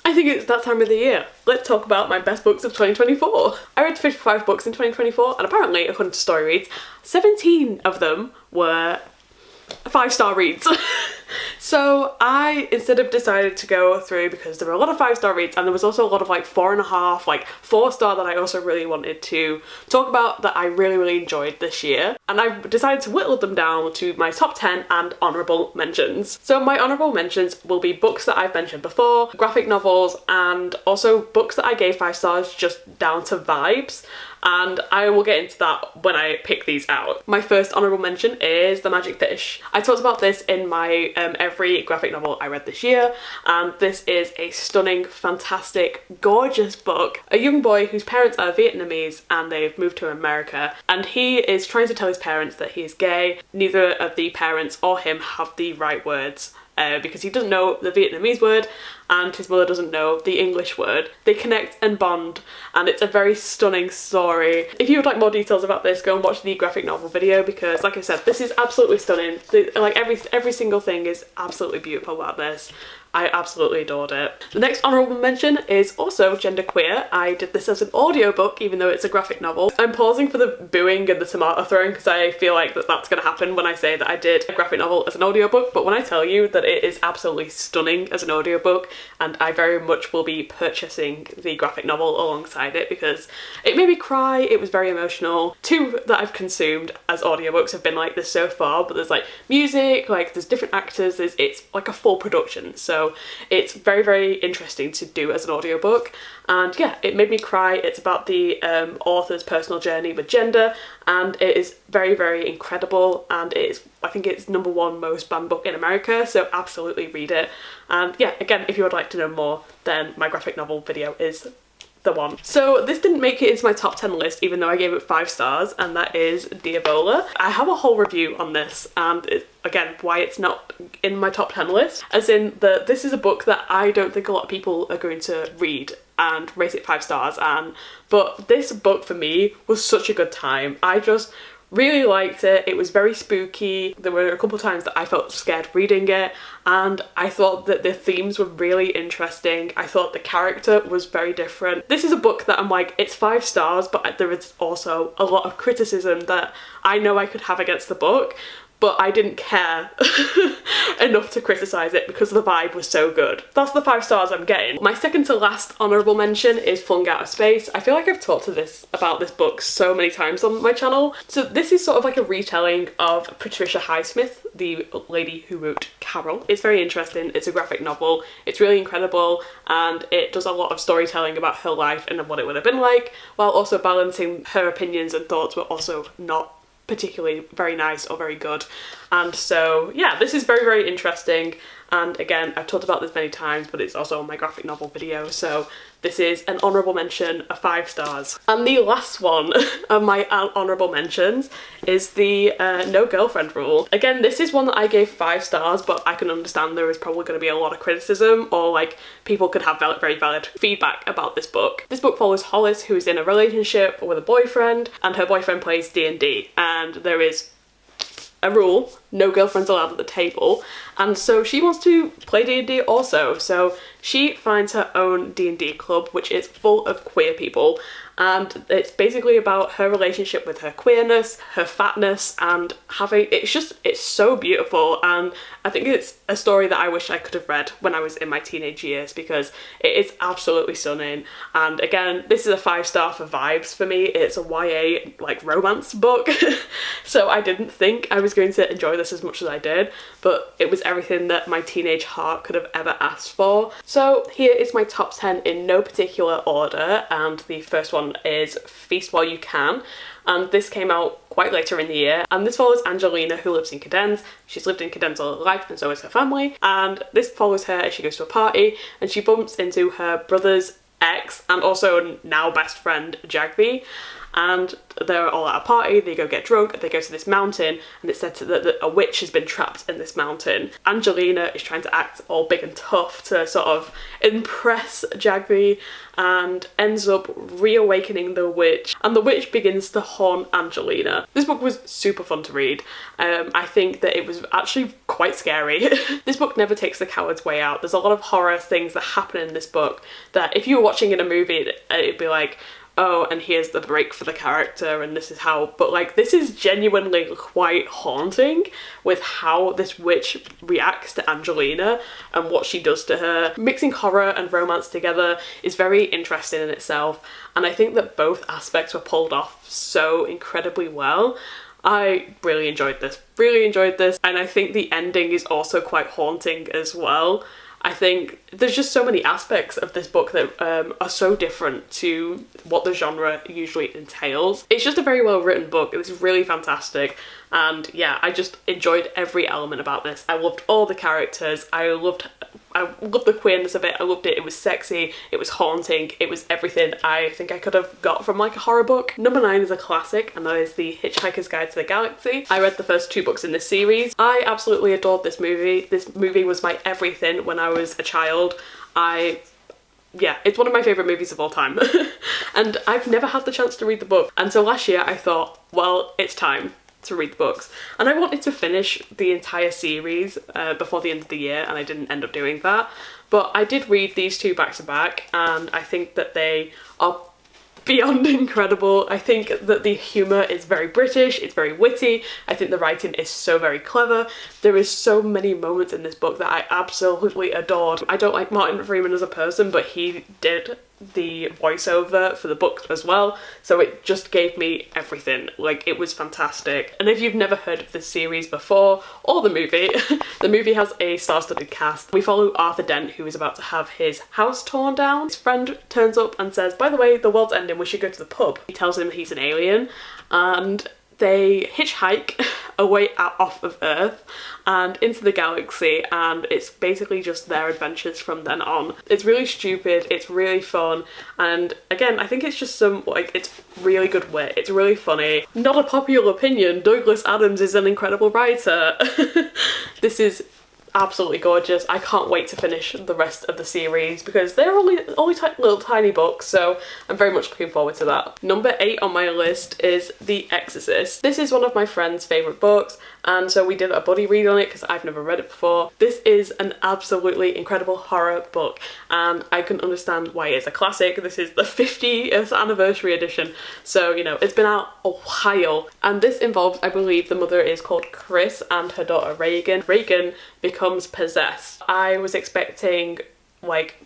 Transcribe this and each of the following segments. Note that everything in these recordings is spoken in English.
I think it's that time of the year. Let's talk about my best books of 2024. I read 55 books in 2024, and apparently, according to Story Reads, 17 of them were 5-star reads. So I instead of decided to go through, because there were a lot of 5-star reads and there was also a lot of like 4.5, like 4-star that I also really wanted to talk about that I really enjoyed this year, and I decided to whittle them down to my top 10 and honourable mentions. So my honourable mentions will be books that I've mentioned before, graphic novels, and also books that I gave 5 stars just down to vibes. And I will get into that when I pick these out. My first honourable mention is The Magic Fish. I talked about this in my every graphic novel I read this year, and this is a stunning, fantastic, gorgeous book. A young boy whose parents are Vietnamese and they've moved to America, and he is trying to tell his parents that he is gay. Neither of the parents or him have the right words. Because he doesn't know the Vietnamese word and his mother doesn't know the English word. They connect and bond, and it's a very stunning story. If you would like more details about this, go and watch the graphic novel video, because like I said, this is absolutely stunning. Like every single thing is absolutely beautiful about this. I absolutely adored it. The next honourable mention is also genderqueer. I did this as an audiobook, even though it's a graphic novel. I'm pausing for the booing and the tomato throwing because I feel like that's going to happen when I say that I did a graphic novel as an audiobook, but when I tell you that it is absolutely stunning as an audiobook, and I very much will be purchasing the graphic novel alongside it because it made me cry, it was very emotional. 2 that I've consumed as audiobooks have been like this so far, but there's like music, like there's different actors, it's like a full production, so it's very interesting to do as an audiobook. And yeah, it made me cry. It's about the author's personal journey with gender, and it is very incredible, and it is, I think it's #1 most banned book in America, so absolutely read it. And yeah, again, if you would like to know more, then my graphic novel video is the one. So this didn't make it into my top 10 list, even though I gave it 5 stars, and that is Diavola. I have a whole review on this, and again, why it's not in my top 10 list, as in that this is a book that I don't think a lot of people are going to read and rate it 5 stars, but this book for me was such a good time. I just really liked it. It was very spooky. There were a couple of times that I felt scared reading it, and I thought that the themes were really interesting. I thought the character was very different. This is a book that I'm like, it's 5 stars, but there is also a lot of criticism that I know I could have against the book, but I didn't care enough to criticise it because the vibe was so good. That's the 5 stars I'm getting. My second to last honourable mention is Flung Out of Space. I feel like I've talked about this book so many times on my channel. So this is sort of like a retelling of Patricia Highsmith, the lady who wrote Carol. It's very interesting. It's a graphic novel. It's really incredible, and it does a lot of storytelling about her life and what it would have been like, while also balancing her opinions and thoughts were also not particularly very nice or very good. And so yeah, this is very interesting, and again, I've talked about this many times, but it's also on my graphic novel video, so this is an honourable mention of 5 stars. And the last one of my honourable mentions is the no girlfriend rule. Again, this is one that I gave 5 stars, but I can understand there is probably going to be a lot of criticism, or like people could have very valid feedback about this book. This book follows Hollis, who is in a relationship with a boyfriend, and her boyfriend plays D&D, and there is a rule, no girlfriends allowed at the table, and so she wants to play D&D also. So she finds her own D&D club, which is full of queer people, and it's basically about her relationship with her queerness, her fatness, and it's so beautiful, and I think it's a story that I wish I could have read when I was in my teenage years, because it is absolutely stunning. And again, this is a 5 star for vibes for me. It's a YA like romance book so I didn't think I was going to enjoy this as much as I did, but it was everything that my teenage heart could have ever asked for. So here is my top 10 in no particular order, and the first one is Feast While You Can, and this came out quite later in the year, and this follows Angelina, who lives in Caden's. She's lived in Caden's all her life, and so is her family, and this follows her as she goes to a party and she bumps into her brother's ex and also now best friend Jagby, and they're all at a party, they go get drunk, they go to this mountain, and it's said that a witch has been trapped in this mountain. Angelina is trying to act all big and tough to sort of impress Jagby, and ends up reawakening the witch, and the witch begins to haunt Angelina. This book was super fun to read. I think that it was actually quite scary. This book never takes the coward's way out. There's a lot of horror things that happen in this book that if you were watching in a movie, it'd be like, oh, and here's the break for the character and this is how, but like this is genuinely quite haunting with how this witch reacts to Angelina and what she does to her. Mixing horror and romance together is very interesting in itself, and I think that both aspects were pulled off so incredibly well. I really enjoyed this, and I think the ending is also quite haunting as well. I think there's just so many aspects of this book that are so different to what the genre usually entails. It's just a very well written book. It was really fantastic, and yeah, I just enjoyed every element about this. I loved all the characters. I loved the queerness of it. I loved it. It was sexy, it was haunting, it was everything I think I could have got from like a horror book. Number 9 is a classic, and that is The Hitchhiker's Guide to the Galaxy. I read the first 2 books in this series. I absolutely adored this movie. This movie was my everything when I was a child. Yeah, it's one of my favourite movies of all time. And I've never had the chance to read the book. And so last year I thought, well, it's time to read the books, and I wanted to finish the entire series before the end of the year, and I didn't end up doing that, but I did read these 2 back to back, and I think that they are beyond incredible. I think that the humour is very British, it's very witty. I think the writing is so very clever. There is so many moments in this book that I absolutely adored. I don't like Martin Freeman as a person, but he did the voiceover for the book as well, so it just gave me everything. Like, it was fantastic. And if you've never heard of this series before, or the movie, the movie has a star-studded cast. We follow Arthur Dent, who is about to have his house torn down. His friend turns up and says, by the way, the world's ending, we should go to the pub. He tells him he's an alien, and they hitchhike away off of Earth and into the galaxy, and it's basically just their adventures from then on. It's really stupid, it's really fun, and again, I think it's just it's really good wit, it's really funny. Not a popular opinion, Douglas Adams is an incredible writer. This is absolutely gorgeous. I can't wait to finish the rest of the series because they're only little tiny books, so I'm very much looking forward to that. Number 8 on my list is The Exorcist. This is one of my friend's favourite books, and so we did a buddy read on it because I've never read it before. This is an absolutely incredible horror book, and I can understand why it's a classic. This is the 50th anniversary edition, so you know, it's been out a while, and this involves, I believe the mother is called Chris and her daughter Reagan. Reagan becomes possessed. I was expecting like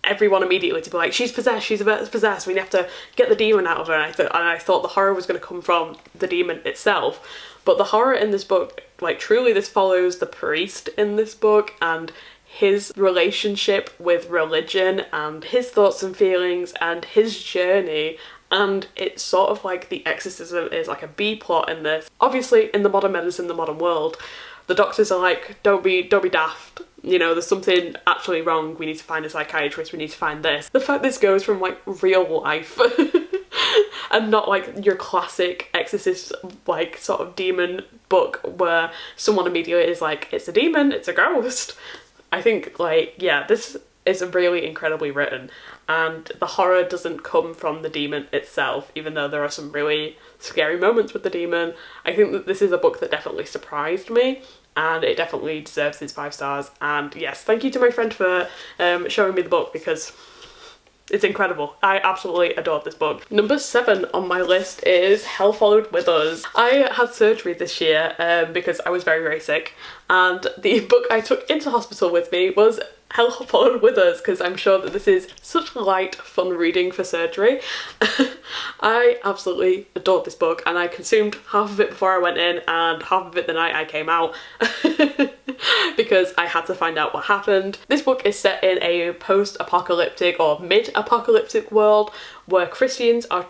everyone immediately to be like, she's possessed, we have to get the demon out of her, and I thought the horror was going to come from the demon itself. But the horror in this book, like truly this follows the priest in this book and his relationship with religion and his thoughts and feelings and his journey, and it's sort of like the exorcism is like a B plot in this. Obviously in the modern medicine, the modern world, the doctors are like, don't be daft, you know, there's something actually wrong, we need to find a psychiatrist, we need to find this. The fact this goes from like real life and not like your classic Exorcist like sort of demon book where someone immediately is like, it's a demon, it's a ghost. I think like, yeah, this is really incredibly written, and the horror doesn't come from the demon itself, even though there are some really scary moments with the demon. I think that this is a book that definitely surprised me, and it definitely deserves its 5 stars. And yes, thank you to my friend for showing me the book because it's incredible. I absolutely adored this book. Number 7 on my list is Hell Followed With Us. I had surgery this year because I was very, very sick, and the book I took into hospital with me was Hell Followed With Us, because I'm sure that this is such light, fun reading for surgery. I absolutely adored this book, and I consumed half of it before I went in and half of it the night I came out because I had to find out what happened. This book is set in a post-apocalyptic or mid-apocalyptic world where Christians are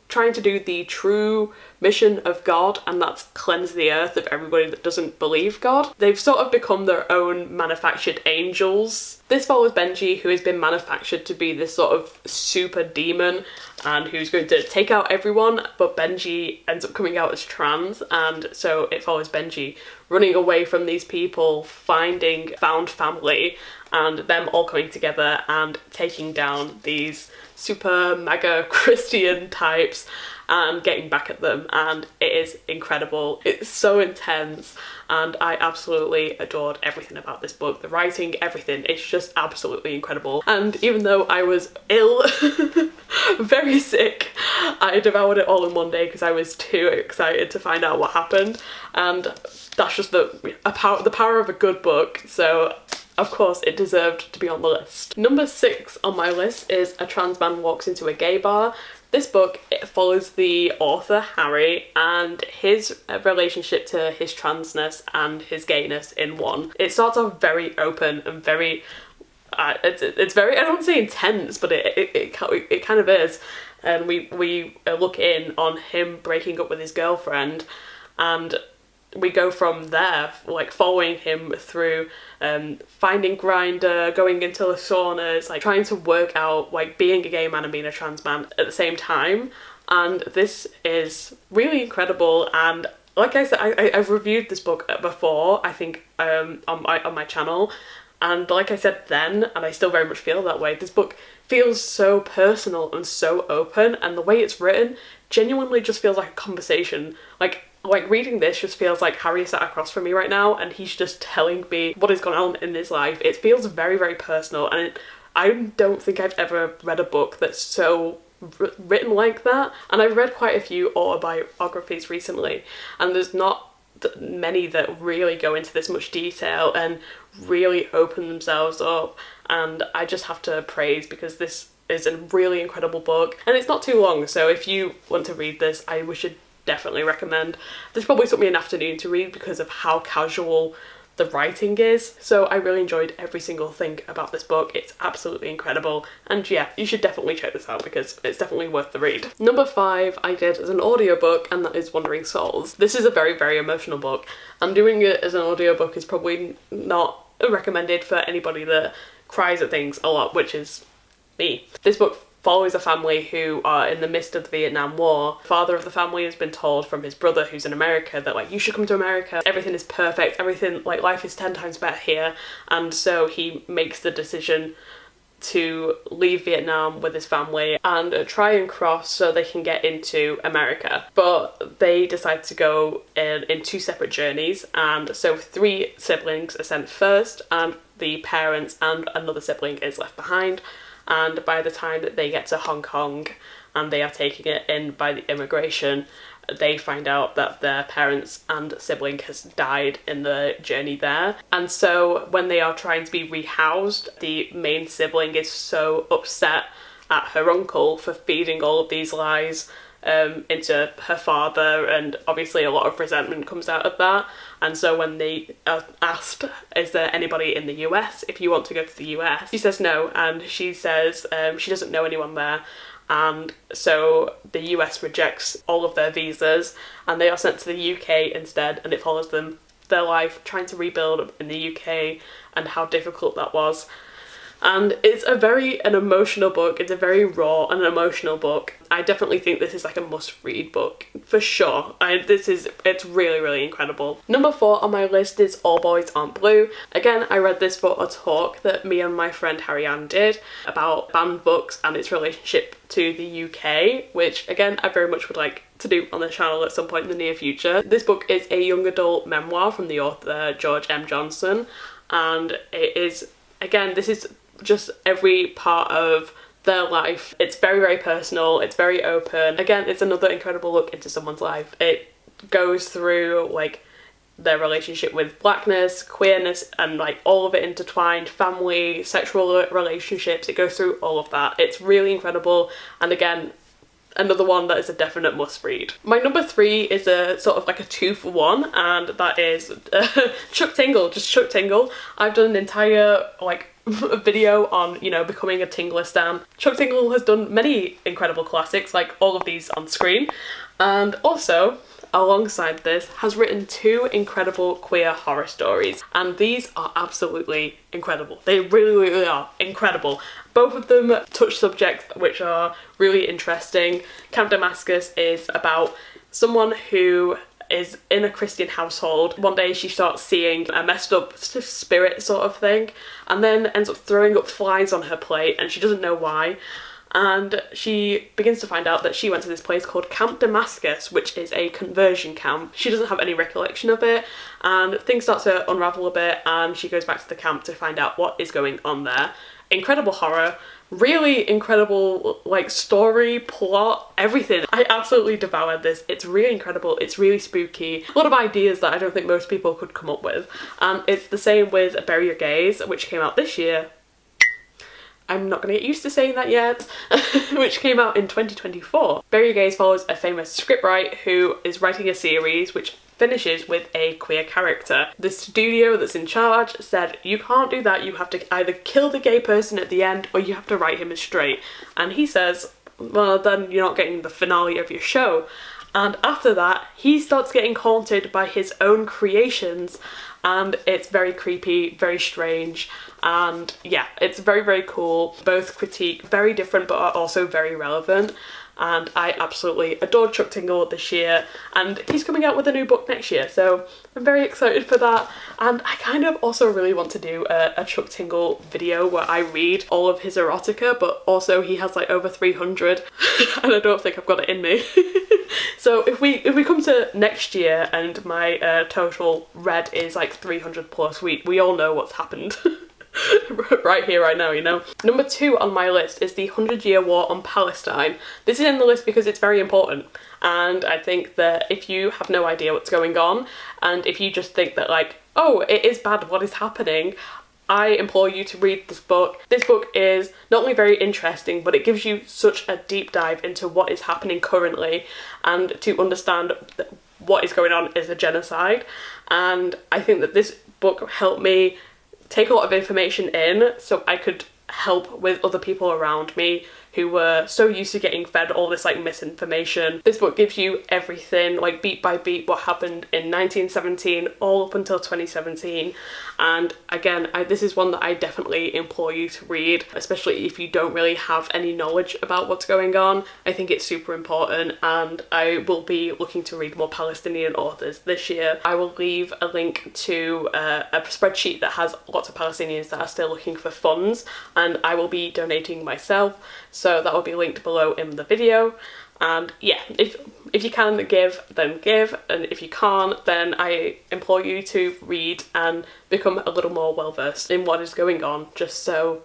trying to do the true mission of God, and that's cleanse the earth of everybody that doesn't believe God. They've sort of become their own manufactured angels. This follows Benji, who has been manufactured to be this sort of super demon and who's going to take out everyone, but Benji ends up coming out as trans, and so it follows Benji running away from these people, finding found family, and them all coming together and taking down these super mega Christian types and getting back at them, and it is incredible. It's so intense, and I absolutely adored everything about this book. The writing, everything, it's just absolutely incredible. And even though I was ill, very sick, I devoured it all in one day because I was too excited to find out what happened, and that's just the power of a good book. So of course it deserved to be on the list. Number 6 on my list is A Trans Man Walks Into a Gay Bar. This book, it follows the author, Harry, and his relationship to his transness and his gayness in one. It starts off very open and very, it's very, I don't say intense, but it kind of is. And we look in on him breaking up with his girlfriend, and we go from there, like following him through finding Grindr, going into the saunas, like trying to work out like being a gay man and being a trans man at the same time. And this is really incredible. And like I said, I've reviewed this book before, I think on my channel, and like I said then, and I still very much feel that way, this book feels so personal and so open, and the way it's written genuinely just feels like a conversation. Like reading this just feels like Harry sat across from me right now and he's just telling me what is going on in his life. It feels very, very personal, and I don't think I've ever read a book that's so written like that. And I've read quite a few autobiographies recently, and there's not many that really go into this much detail and really open themselves up, and I just have to praise, because this is a really incredible book, and it's not too long, so if you want to read this, I should definitely recommend. This probably took me an afternoon to read because of how casual the writing is, so I really enjoyed every single thing about this book. It's absolutely incredible, and yeah, you should definitely check this out because it's definitely worth the read. Number 5 I did as an audiobook, and that is Wandering Souls. This is a very, very emotional book, and doing it as an audiobook is probably not recommended for anybody that cries at things a lot, which is me. This book follows a family who are in the midst of the Vietnam War. The father of the family has been told from his brother, who's in America, that like, you should come to America, everything is perfect, everything, like life is 10 times better here, and so he makes the decision to leave Vietnam with his family and try and cross so they can get into America. But they decide to go in 2 separate journeys, and so 3 siblings are sent first, and the parents and another sibling is left behind. And by the time that they get to Hong Kong and they are taking it in by the immigration, they find out that their parents and sibling has died in the journey there. And so when they are trying to be rehoused, the main sibling is so upset at her uncle for feeding all of these lies into her father, and obviously a lot of resentment comes out of that. And so when they are asked, is there anybody in the US, if you want to go to the US, she says no, and she says she doesn't know anyone there, and so the US rejects all of their visas and they are sent to the UK instead, and it follows their life trying to rebuild in the UK and how difficult that was. And it's an emotional book. It's a very raw and emotional book. I definitely think this is like a must-read book, for sure. It's really, really incredible. Number 4 on my list is All Boys Aren't Blue. Again, I read this for a talk that me and my friend Harry Ann did about banned books and its relationship to the UK, which again, I very much would like to do on the channel at some point in the near future. This book is a young adult memoir from the author George M. Johnson, and it is, again, this is just every part of their life. It's very, very personal, it's very open. Again, it's another incredible look into someone's life. It goes through like their relationship with blackness, queerness, and like all of it intertwined, family, sexual relationships. It goes through all of that. It's really incredible, and again, another one that is a definite must read. My number 3 is a sort of like a 2-for-1, and that is Chuck Tingle, just Chuck Tingle. I've done an entire like video on, you know, becoming a Tingle stan. Chuck Tingle has done many incredible classics, like all of these on screen, and also alongside this has written 2 incredible queer horror stories, and these are absolutely incredible. They really are incredible. Both of them touch subjects which are really interesting. Camp Damascus is about someone who is in a Christian household. One day she starts seeing a messed up spirit sort of thing, and then ends up throwing up flies on her plate, and she doesn't know why. And she begins to find out that she went to this place called Camp Damascus, which is a conversion camp. She doesn't have any recollection of it, and things start to unravel a bit, and she goes back to the camp to find out what is going on there. Incredible horror, really incredible like story, plot, everything. I absolutely devoured this. It's really incredible, it's really spooky. A lot of ideas that I don't think most people could come up with. And it's the same with Bury Your Gaze, which came out this year. I'm not going to get used to saying that yet, which came out in 2024. Bury Your Gaze follows a famous scriptwriter who is writing a series which finishes with a queer character. The studio that's in charge said, you can't do that, you have to either kill the gay person at the end or you have to write him as straight. And he says, well, then you're not getting the finale of your show. And after that, he starts getting haunted by his own creations, and it's very creepy, very strange, and yeah, it's very cool. Both critique very different but are also very relevant, and I absolutely adored Chuck Tingle this year, and he's coming out with a new book next year, so I'm very excited for that. And I kind of also really want to do a Chuck Tingle video where I read all of his erotica, but also he has like over 300 and I don't think I've got it in me. So if we come to next year and my total read is like 300 plus, we all know what's happened. Right here, right now, you know. Number 2 on my list is the 100-Year War on Palestine. This is in the list because it's very important, and I think that if you have no idea what's going on, and if you just think that like, oh, it is bad, what is happening, I implore you to read this book. This book is not only very interesting, but it gives you such a deep dive into what is happening currently, and to understand that what is going on is a genocide. And I think that this book helped me take a lot of information in so I could help with other people around me who were so used to getting fed all this like misinformation. This book gives you everything, like beat by beat, what happened in 1917 all up until 2017. And again, this is one that I definitely implore you to read, especially if you don't really have any knowledge about what's going on. I think it's super important, and I will be looking to read more Palestinian authors this year. I will leave a link to a spreadsheet that has lots of Palestinians that are still looking for funds, and I will be donating myself, so that will be linked below in the video. And yeah, if you can give, then give, and if you can't, then I implore you to read and become a little more well versed in what is going on, just so,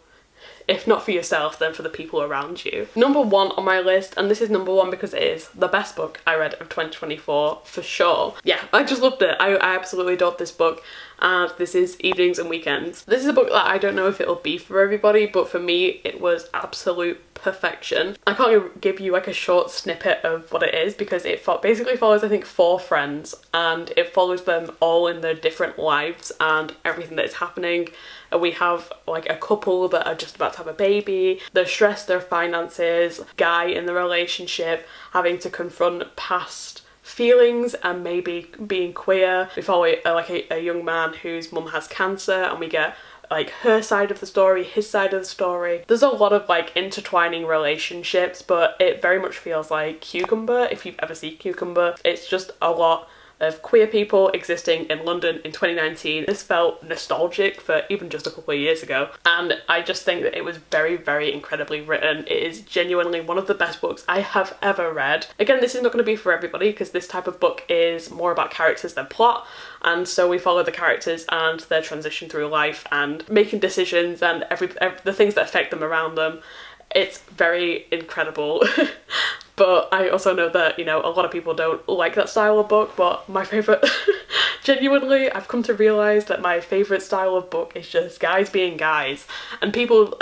if not for yourself, then for the people around you. Number 1 on my list, and this is number 1 because it is the best book I read of 2024 for sure. Yeah, I just loved it. I absolutely adored this book, and this is Evenings and Weekends. This is a book that I don't know if it'll be for everybody, but for me it was absolute perfection. I can't give you like a short snippet of what it is because it basically follows I think 4 friends, and it follows them all in their different lives and everything that is happening. We have like a couple that are just about to have a baby, they're stressed, their finances, guy in the relationship having to confront past feelings and maybe being queer. We follow like a young man whose mum has cancer, and we get like her side of the story, his side of the story. There's a lot of like intertwining relationships, but it very much feels like Cucumber, if you've ever seen Cucumber. It's just a lot of queer people existing in London in 2019. This felt nostalgic for even just a couple of years ago, and I just think that it was very incredibly written. It is genuinely one of the best books I have ever read. Again, this is not going to be for everybody because this type of book is more about characters than plot, and so we follow the characters and their transition through life and making decisions and the things that affect them around them. It's very incredible. But I also know that, you know, a lot of people don't like that style of book, but my favourite, genuinely, I've come to realise that my favourite style of book is just guys being guys, and people,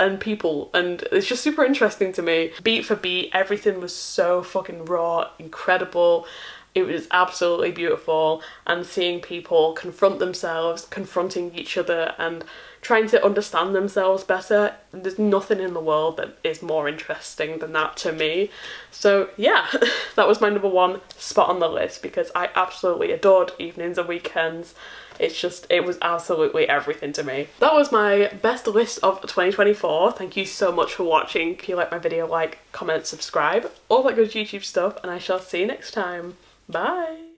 and it's just super interesting to me. Beat for beat, everything was so fucking raw, incredible. It was absolutely beautiful, and seeing people confront themselves, confronting each other and trying to understand themselves better. There's nothing in the world that is more interesting than that to me. So yeah, that was my number one spot on the list because I absolutely adored evenings and weekends. It was absolutely everything to me. That was my best list of 2024. Thank you so much for watching. If you like my video, like, comment, subscribe, all that good YouTube stuff, and I shall see you next time. Bye!